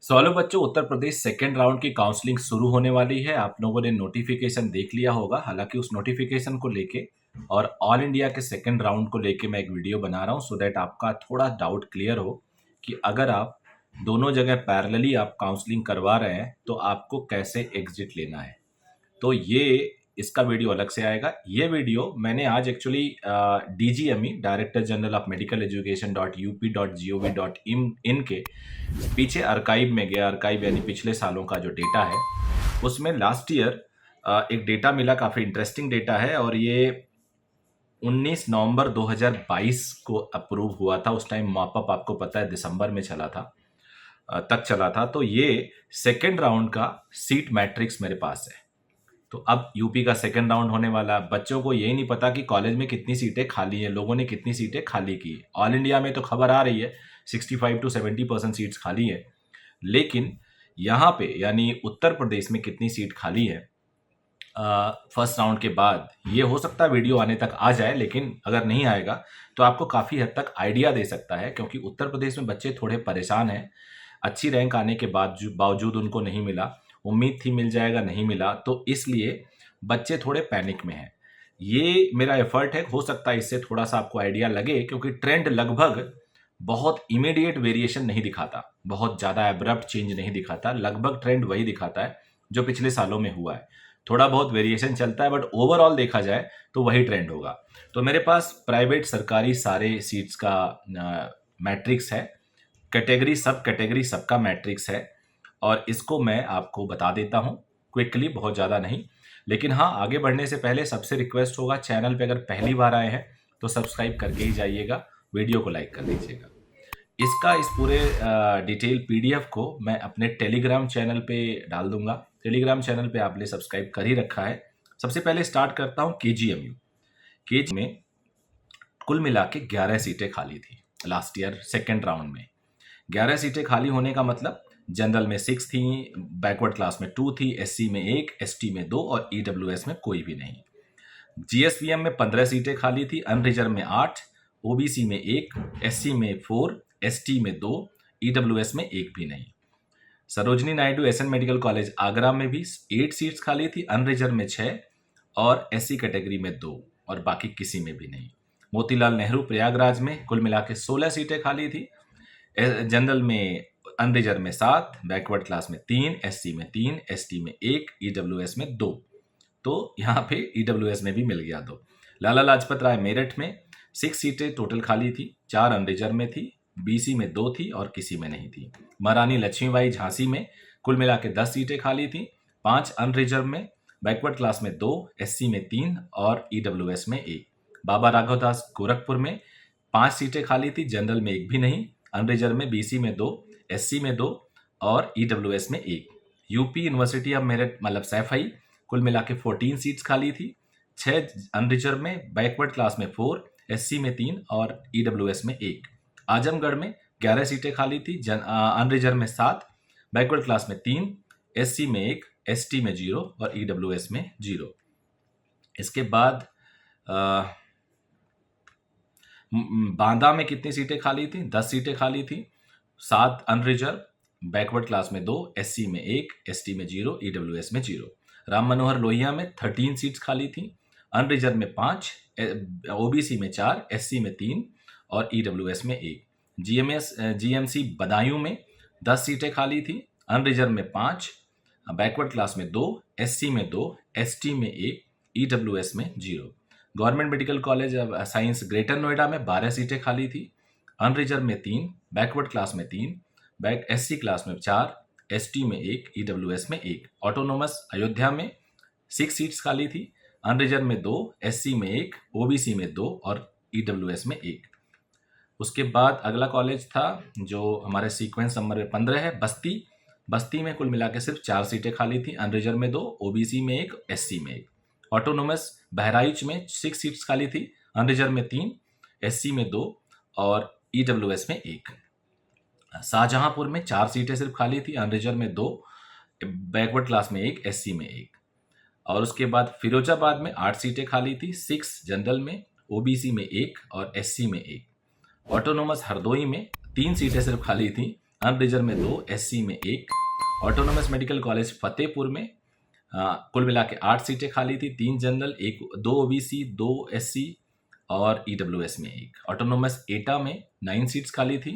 Hello बच्चों, Uttar Pradesh second round की counselling शुरू होने वाली है। आप लोगों ने नोटिफिकेशन देख लिया होगा। हालांकि उस नोटिफिकेशन को लेके और ऑल इंडिया के सेकेंड राउंड को लेके मैं एक वीडियो बना रहा हूं सो दैट आपका थोड़ा डाउट क्लियर हो कि अगर आप दोनों जगह पैरेलली आप काउंसलिंग करवा रहे हैं तो आपको कैसे एग्जिट लेना है। तो ये इसका वीडियो अलग से आएगा। ये वीडियो मैंने आज actually DGME director general of medical education .up.gov.in के पीछे आर्काइव में गया। आर्काइव यानी पिछले सालों का जो डेटा है उसमें लास्ट ईयर एक डेटा मिला, काफ़ी इंटरेस्टिंग डेटा है और ये 19 नवंबर 2022 को अप्रूव हुआ था। उस टाइम मॉपअप आपको पता है दिसंबर में चला था तक चला था। तो ये सेकेंड राउंड का सीट मैट्रिक्स मेरे पास है। तो अब यूपी का सेकंड राउंड होने वाला है। बच्चों को यही नहीं पता कि कॉलेज में कितनी सीटें खाली हैं, लोगों ने कितनी सीटें खाली की। ऑल इंडिया में तो खबर आ रही है 65 to 70% सीट्स खाली है, लेकिन यहाँ पे यानी उत्तर प्रदेश में कितनी सीट खाली है फर्स्ट राउंड के बाद, ये हो सकता है वीडियो आने तक आ जाए, लेकिन अगर नहीं आएगा तो आपको काफ़ी हद तक आइडिया दे सकता है। क्योंकि उत्तर प्रदेश में बच्चे थोड़े परेशान हैं। अच्छी रैंक आने के बावजूद उनको नहीं मिला। उम्मीद थी मिल जाएगा, नहीं मिला, तो इसलिए बच्चे थोड़े पैनिक में हैं। ये मेरा एफर्ट है, हो सकता है इससे थोड़ा सा आपको आइडिया लगे। क्योंकि ट्रेंड लगभग बहुत इमीडिएट वेरिएशन नहीं दिखाता, बहुत ज़्यादा एब्रप्ट चेंज नहीं दिखाता। लगभग ट्रेंड वही दिखाता है जो पिछले सालों में हुआ है। थोड़ा बहुत वेरिएशन चलता है, बट ओवरऑल देखा जाए तो वही ट्रेंड होगा। तो मेरे पास प्राइवेट सरकारी सारे सीट्स का मैट्रिक्स है, कैटेगरी सब कैटेगरी सबका मैट्रिक्स है, और इसको मैं आपको बता देता हूं क्विकली, बहुत ज़्यादा नहीं। लेकिन हाँ, आगे बढ़ने से पहले सबसे रिक्वेस्ट होगा, चैनल पे अगर पहली बार आए हैं तो सब्सक्राइब करके ही जाइएगा, वीडियो को लाइक कर दीजिएगा। इस पूरे डिटेल पीडीएफ को मैं अपने टेलीग्राम चैनल पे डाल दूंगा। टेलीग्राम चैनल पे आपने सब्सक्राइब कर ही रखा है। सबसे पहले स्टार्ट करता हूँ केजीएमयू। केजी में कुल मिला के 11 सीटें खाली थी लास्ट ईयर सेकेंड राउंड में। 11 सीटें खाली होने का मतलब जनरल में 6 थी, बैकवर्ड क्लास में 2 थी, एससी में 1, एसटी में 2 और ईडब्ल्यूएस में कोई भी नहीं। जीएसवीएम में 15 सीटें खाली थी, अनरिजर्व में 8, ओबीसी में 1, एससी में 4, एसटी में 2, ईडब्ल्यूएस में 1 भी नहीं। Sarojini Naidu SN medical college Agra में भी 8 सीट्स खाली थी, अनरिजर्व में 6 और एससी कैटेगरी में 2 और बाकी किसी में भी नहीं। मोतीलाल नेहरू प्रयागराज में कुल मिला के 16 सीटें खाली थी, जनरल में अनरिजर्व में 7, बैकवर्ड क्लास में 3, एससी में 3, एसटी में 1, ईडब्ल्यूएस में 2। तो यहाँ पे ईडब्ल्यूएस में भी मिल गया 2। लाला लाजपत राय मेरठ में 6 सीटें टोटल खाली थी, 4 अनरिजर्व में थी, बीसी में 2 थी और किसी में नहीं थी। महारानी लक्ष्मीबाई झांसी में कुल मिला के 10 सीटें खाली थी, 5 अनरिजर्व में, बैकवर्ड क्लास में 2, एससी में 3 और ईडब्ल्यूएस में 1। बाबा राघव दास गोरखपुर में 5 सीटें खाली थी, जनरल में 1 भी नहीं, अनरिजर्व में बीसी में 2, एससी में 2 और ईडब्ल्यूएस में 1। यूपी यूनिवर्सिटी ऑफ मेरिट मतलब सैफई कुल मिला के 14 सीट्स खाली थी, 6 अनरिजर्व में, बैकवर्ड क्लास में 4, एससी में 3 और ईडब्ल्यूएस में 1। आजमगढ़ में 11 सीटें खाली थी, अनरिजर्व में 7, बैकवर्ड क्लास में 3, एससी में 1, एसटी में 0 और ईडब्ल्यूएस में 0। इसके बाद बांदा में कितनी सीटें खाली थी? 10 सीटें खाली थी, 7 अनरिजर्व, बैकवर्ड क्लास में 2, एससी में 1, एसटी में 0, ईडब्ल्यूएस में 0। राम मनोहर लोहिया में 13 सीट्स खाली थी, अनरिजर्व में 5, ओबीसी में 4, एससी में 3 और ईडब्ल्यूएस में 1। जीएमसी बदायूं में 10 सीटें खाली थी, अनरिजर्व में 5, बैकवर्ड क्लास में 2, एससी में 2, एसटी में 1, ईडब्ल्यूएस में 0। Government medical college of science greater Noida में 12 सीटें खाली थी, अनरिजर्व में 3, बैकवर्ड क्लास में 3, बैक एससी क्लास में 4, एसटी में 1, ईडब्ल्यूएस में 1। ऑटोनोमस अयोध्या में 6 सीट्स खाली थी, अनरिजर्व में 2, एससी में 1, ओबीसी में 2 और ईडब्ल्यूएस में 1। उसके बाद अगला कॉलेज था जो हमारे सीक्वेंस नंबर 15 है, बस्ती। बस्ती में कुल मिला के सिर्फ 4 सीटें खाली थी, अनरिजर्व में 2, ओबीसी में 1, एससी में 1। ऑटोनोमस बहराइच में 6 सीट्स खाली थी, अनरिजर्व में 3, एससी में 2 और ईडब्ल्यूएस में 1। शाहजहांपुर में 4 सीटें सिर्फ खाली थी, अनरिजर्व में 2, बैकवर्ड क्लास में 1, एससी में 1। और उसके बाद फिरोजाबाद में 8 सीटें खाली थी, 6 जनरल में, ओबीसी में 1 और एससी में 1। ऑटोनोमस हरदोई में 3 सीटें सिर्फ खाली थी, अनरिजर्व में 2, एससी में 1। ऑटोनोमस मेडिकल कॉलेज फतेहपुर में कुल मिला के 8 सीटें खाली थी, 3 जनरल, 2 ओबीसी, 2 एससी और ईडब्ल्यूएस में 1। ऑटोनोमस एटा में 9 सीट्स खाली थी,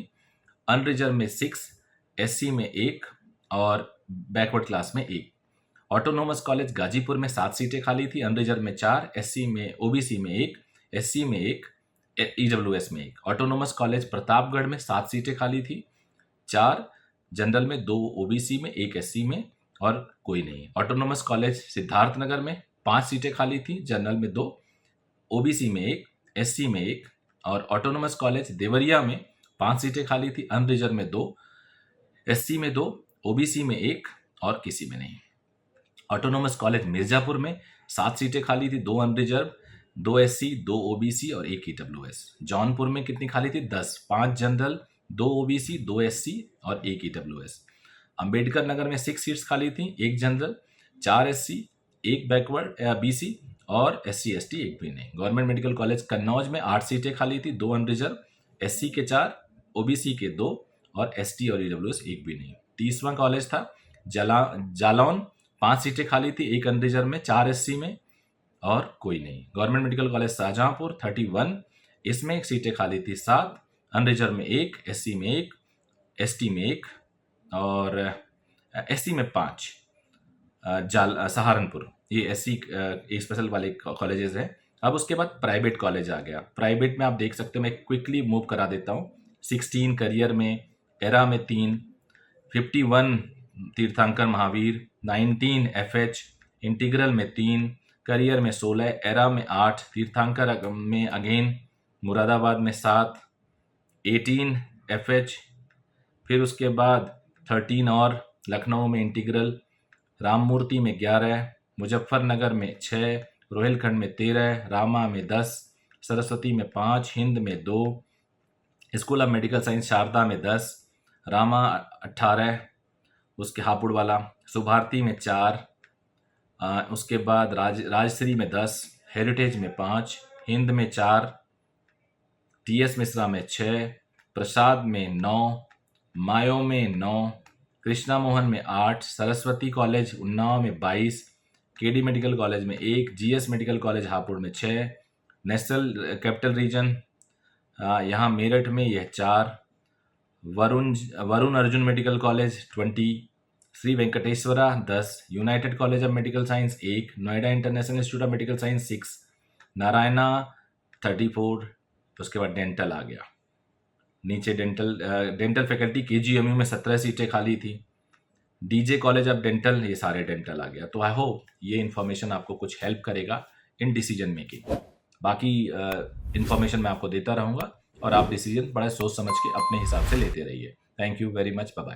अनरिजर्व में 6, एससी में 1 और बैकवर्ड क्लास में 1। ऑटोनोमस कॉलेज गाजीपुर में 7 सीटें खाली थी, अनरिजर्व में 4, एससी में ओबीसी में 1, एससी में 1, ईडब्ल्यूएस में 1। ऑटोनोमस कॉलेज प्रतापगढ़ में 7 सीटें खाली थी, 4 जनरल में, 2 ओबीसी में, 1 एससी में और कोई नहीं। ऑटोनोमस कॉलेज सिद्धार्थनगर में 5 सीटें खाली थी, जनरल में 2, ओबीसी में 1, एससी में 1। और ऑटोनोमस कॉलेज देवरिया में 5 सीटें खाली थी, अनरिजर्व में 2, एससी में 2, ओबीसी में 1 और किसी में नहीं। ऑटोनोमस कॉलेज मिर्जापुर में 7 सीटें खाली थी, 2 अनरिजर्व, 2 एससी, 2 ओबीसी और 1 ईडब्ल्यूएस। जौनपुर में कितनी खाली थी? 10, 5 जनरल, 2 ओबीसी, 2 एससी और 1 ईडब्ल्यूएस। अंबेडकर नगर में 6 सीट्स खाली थी, 1 जनरल, 4 एससी, 1 बैकवर्ड बीसी और एससी एसटी 1 भी नहीं। गवर्नमेंट मेडिकल कॉलेज कन्नौज में 8 सीटें खाली थी, 2 अनरिजर्व, एससी के 4, ओबीसी के 2 और एसटी और ईडब्ल्यूएस 1 भी नहीं। 30वां कॉलेज था जालौन, 5 सीटें खाली थी, 1 अनरिजर्व में, 4 एससी में और कोई नहीं। गवर्नमेंट मेडिकल कॉलेज शाहजहांपुर 31, इसमें 1 सीटें खाली थी, 7 अनरिजर्व में 1, एससी में 1, एसटी में 1 और एससी में 5। सहारनपुर, ये एससी स्पेशल वाले कॉलेजेस हैं। अब उसके बाद प्राइवेट कॉलेज आ गया। प्राइवेट में आप देख सकते हो, मैं क्विकली मूव करा देता हूँ। 16 करियर में, एरा में 3, 51 तीर्थंकर महावीर, 19 एफएच, इंटीग्रल में 3, करियर में 16, एरा में 8, तीर्थंकर में अगेन, मुरादाबाद में 7, 18 एफएच, फिर उसके बाद 13 और लखनऊ में इंटीग्रल, राममूर्ति में 11, मुजफ्फरनगर में 6, रोहिलखंड में 13, रामा में 10, सरस्वती में 5, हिंद में 2, school of medical science Sharda में 10, रामा 18, उसके हापुड़ वाला, सुभारती में 4, उसके बाद राजश्री में 10, हेरिटेज में 5, हिंद में 4, टीएस मिश्रा में 6, प्रसाद में 9, मायो में 9, कृष्णा मोहन में 8, सरस्वती कॉलेज उन्नाव में 22, केडी मेडिकल कॉलेज में 1, जीएस मेडिकल कॉलेज हापुड़ में 6, नेशनल कैपिटल रीजन यहाँ मेरठ में यह 4, Varun Arjun medical college 20, Shri Venkateshwara 10, united college of medical science 1, Noida international institute of medical science 6, Narayana 34, उसके बाद डेंटल आ गया। नीचे डेंटल फैकल्टी केजीएमयू में 17 सीटें खाली थी, डीजे कॉलेज ऑफ डेंटल, ये सारे डेंटल आ गया। तो आई होप ये इन्फॉर्मेशन आपको कुछ हेल्प करेगा इन डिसीजन मेकिंग। बाकी इन्फॉर्मेशन मैं आपको देता रहूँगा और आप डिसीजन बड़ा सोच समझ के अपने हिसाब से लेते रहिए। Thank you very much, bye bye.